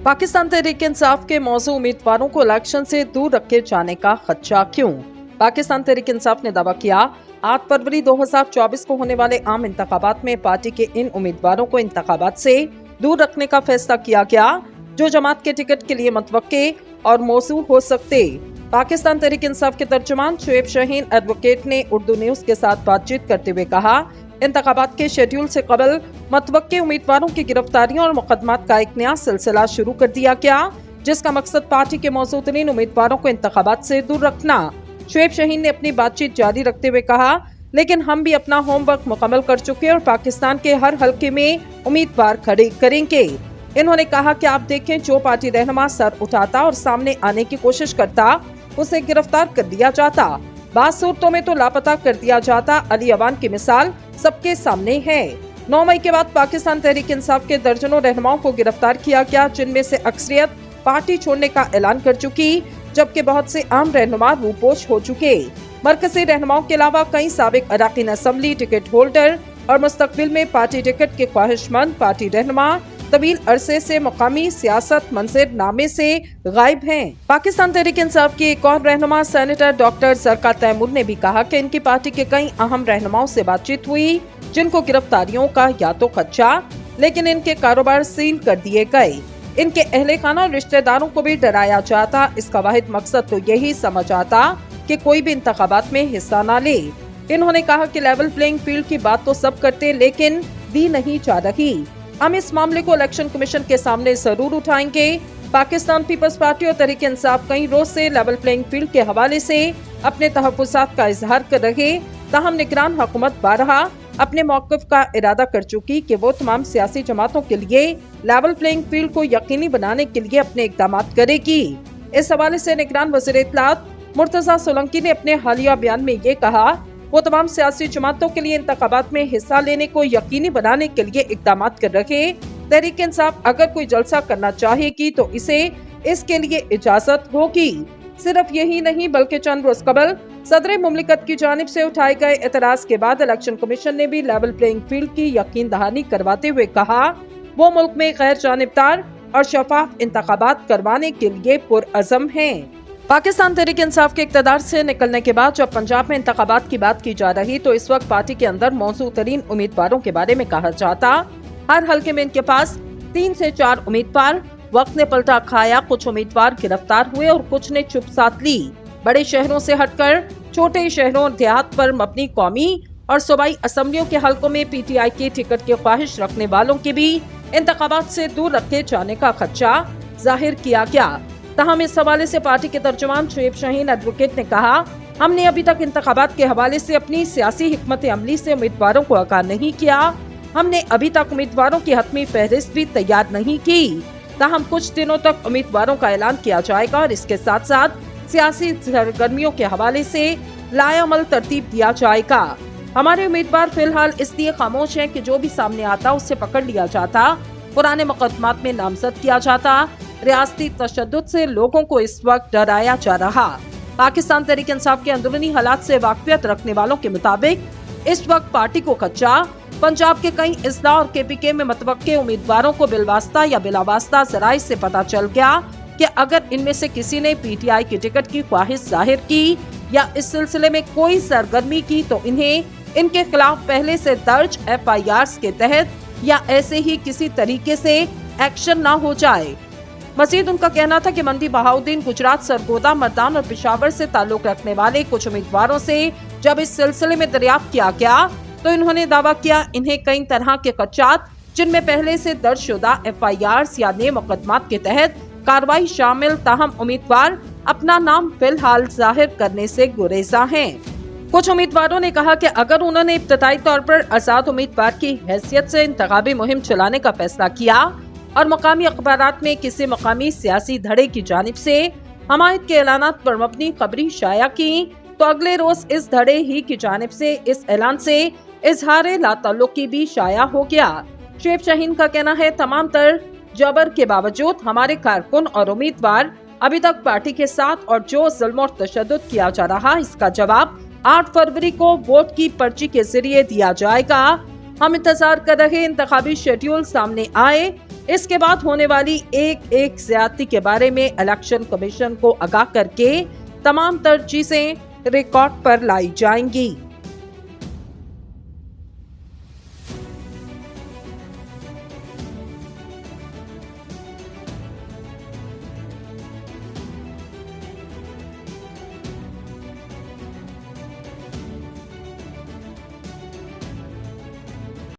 पाकिस्तान तहरीक इंसाफ के मौजूद उम्मीदवारों को इलेक्शन से दूर रखे जाने का खदशा क्यों? पाकिस्तान तहरीक इंसाफ ने दावा किया 8 फरवरी 2024 को होने वाले आम इंतखाबात में पार्टी के इन उम्मीदवारों को इंतखाबात से दूर रखने का फैसला किया गया जो जमात के टिकट के लिए मुतवक्के और मौजूद हो सकते। पाकिस्तान तहरीक इंसाफ के तर्जुमान शुएब शाहीन एडवोकेट ने उर्दू न्यूज के साथ बातचीत करते हुए कहा, इंतखाबात के शेड्यूल से कबल मुतवक्के उम्मीदवारों की गिरफ्तारियों और मुकदमात का एक नया सिलसिला शुरू कर दिया गया जिसका मकसद पार्टी के मौजूदरीन उम्मीदवारों को इंतखाबात से दूर रखना। शुएब शाहीन ने अपनी बातचीत जारी रखते हुए कहा, लेकिन हम भी अपना होमवर्क मुकम्मल कर चुके और पाकिस्तान के हर हलके में उम्मीदवार खड़े करेंगे। इन्होंने कहा कि आप देखें, जो पार्टी रहनुमा सर उठाता और सामने आने की कोशिश करता उसे गिरफ्तार कर दिया जाता, बात सूरतों में तो लापता कर दिया जाता। अली अवान की मिसाल सबके सामने है। 9 मई के बाद पाकिस्तान तहरीक इंसाफ के दर्जनों रहनुमाओं को गिरफ्तार किया गया जिनमें से अक्सरियत पार्टी छोड़ने का ऐलान कर चुकी जबकि बहुत से आम रहनुमा रूपोश हो चुके। मरकजी रहनुमाओं के अलावा कई साबिक अराकीन असेंबली टिकट होल्डर और मुस्तकबिल में पार्टी टिकट के ख्वाहिशमंद पार्टी रहनुमा तवील अरसे से मकामी सियासत मंजर नामे से गायब हैं। पाकिस्तान तहरीक इंसाफ की एक और रहनुमा सेनेटर डॉक्टर जरका तैमूर ने भी कहा कि इनकी पार्टी के कई अहम रहनुमाओं से बातचीत हुई जिनको गिरफ्तारियों का या तो खदशा, लेकिन इनके कारोबार सील कर दिए गए। इनके अहले खाना और रिश्तेदारों को भी डराया जाता। इसका वाहिद मकसद तो यही समझ आता कि कोई भी इंतखाबात में हिस्सा न ले। इन्होंने कहा कि लेवल प्लेइंग फील्ड की बात तो सब करते लेकिन दी नहीं जा रही। हम इस मामले को इलेक्शन कमीशन के सामने जरूर उठाएंगे। पाकिस्तान पीपल्स पार्टी और तहरीक इंसाफ कई रोज से लेवल प्लेइंग फील्ड के हवाले से अपने तहफ्फुज़ात का इजहार कर रहे, ताहम निगरान हुकूमत बारहा अपने मौक़िफ़ का इरादा कर चुकी कि वो तमाम सियासी जमातों के लिए लेवल प्लेइंग फील्ड को यकीनी बनाने के लिए अपने इक़दामात करेगी। इस हवाले से निगरान वज़ीर इत्तलात मुर्तज़ा सोलंकी ने अपने हालिया बयान में ये कहा, वो तमाम सियासी जमातों के लिए इंतखाबात में हिस्सा लेने को यकीनी बनाने के लिए इक़दामात कर रहे। तहरीक इंसाफ अगर कोई जलसा करना चाहेगी तो इसे इसके लिए इजाजत होगी। सिर्फ यही नहीं बल्कि चंद रोज कबल सदर मुमलिकत की जानिब से उठाए गए एतराज के बाद इलेक्शन कमीशन ने भी लेवल प्लेइंग फील्ड की यकीन दहानी करवाते हुए कहा, वो मुल्क में गैर जानिबदार और शफाफ इंतखाबात करवाने के लिए पुरअज़म हैं। पाकिस्तान तहरीक इंसाफ के इक़्तिदार से निकलने के बाद जब पंजाब में इंतखाबात की बात की जा रही तो इस वक्त पार्टी के अंदर मौजूद तरीन उम्मीदवारों के बारे में कहा जाता, हर हल्के में इनके पास 3 से 4 उम्मीदवार। वक्त ने पलटा खाया, कुछ उम्मीदवार गिरफ्तार हुए और कुछ ने चुप साथ ली। बड़े शहरों से हटकर छोटे शहरों और देहात पर मबनी कौमी और सूबाई असेंबलियों के हलकों में पीटीआई के टिकट की ख्वाहिश रखने वालों के भी इंतखाबात से दूर रखे जाने का खदशा जाहिर किया गया। ताहम इस हवाले से पार्टी के तर्जुमान शुएब शाहीन एडवोकेट ने कहा, हमने अभी तक इंतखाबात के हवाले से अपनी सियासी हिकमत अमली से उम्मीदवारों को आगाह नहीं किया। हमने अभी तक उम्मीदवारों की हतमी फहरिस्त भी तैयार नहीं की। ताहम कुछ दिनों तक उम्मीदवारों का ऐलान किया जाएगा और इसके साथ साथ सियासी सरगर्मियों के हवाले से लाएअमल तरतीब दिया जाएगा। हमारे उम्मीदवार फिलहाल इसलिए खामोश हैं कि जो भी सामने आता उससे पकड़ लिया जाता, पुराने मुकदमात में नामजद किया जाता। रियासती तशद्दुद से लोगों को इस वक्त डराया जा रहा। पाकिस्तान तहरीक इंसाफ के अंदरूनी हालात से वाकफियत रखने वालों के मुताबिक इस वक्त पार्टी को खदशा पंजाब के कई अजला और केपीके में मुतवक्के उम्मीदवारों को बिलवास्ता या बिलावास्ता जराए से पता चल गया कि अगर इनमें से किसी ने पीटीआई की टिकट की ख्वाहिश जाहिर की या इस सिलसिले में कोई सरगर्मी की तो इन्हें इनके खिलाफ पहले से दर्ज FIRs के तहत या ऐसे ही किसी तरीके से एक्शन न हो जाए। मजीद उनका कहना था कि मंडी बहाउद्दीन, गुजरात, सरगोदा, मर्दान और पेशावर से ताल्लुक रखने वाले कुछ उम्मीदवारों से जब इस सिलसिले में दरियाफ्त किया गया तो इन्होंने दावा किया इन्हें कई तरह के खदशात जिनमें पहले से दर्जशुदा FIRs या नए मुकदमात के तहत कार्रवाई शामिल, ताहम उम्मीदवार अपना नाम फिलहाल जाहिर करने से गुरेजा हैं। कुछ उम्मीदवारों ने कहा कि अगर उन्होंने इब्तदाई तौर पर आजाद उम्मीदवार की हैसियत से इंतखाबी मुहिम चलाने का फैसला किया और मकामी अखबारात में किसी मकामी सियासी धड़े की जानिब से हमायत के ऐलानात पर मबनी खबरी शाया की तो अगले रोज इस धड़े ही की जानिब से इस ऐलान से इजहार लाताल्लुकी भी शाया हो गया। शुएब शाहीन का कहना है, तमाम तर जबर के बावजूद हमारे कारकुन और उम्मीदवार अभी तक पार्टी के साथ और जो जुल्म और तशद्दुद किया जा रहा इसका जवाब 8 फरवरी को वोट की पर्ची के जरिए दिया जाएगा। हम इंतजार कर रहे इंतखाबी शेड्यूल सामने आए इसके बाद होने वाली एक ज्यादती के बारे में इलेक्शन कमीशन को आगाह करके तमाम तर चीजें रिकॉर्ड पर लाई जाएंगी।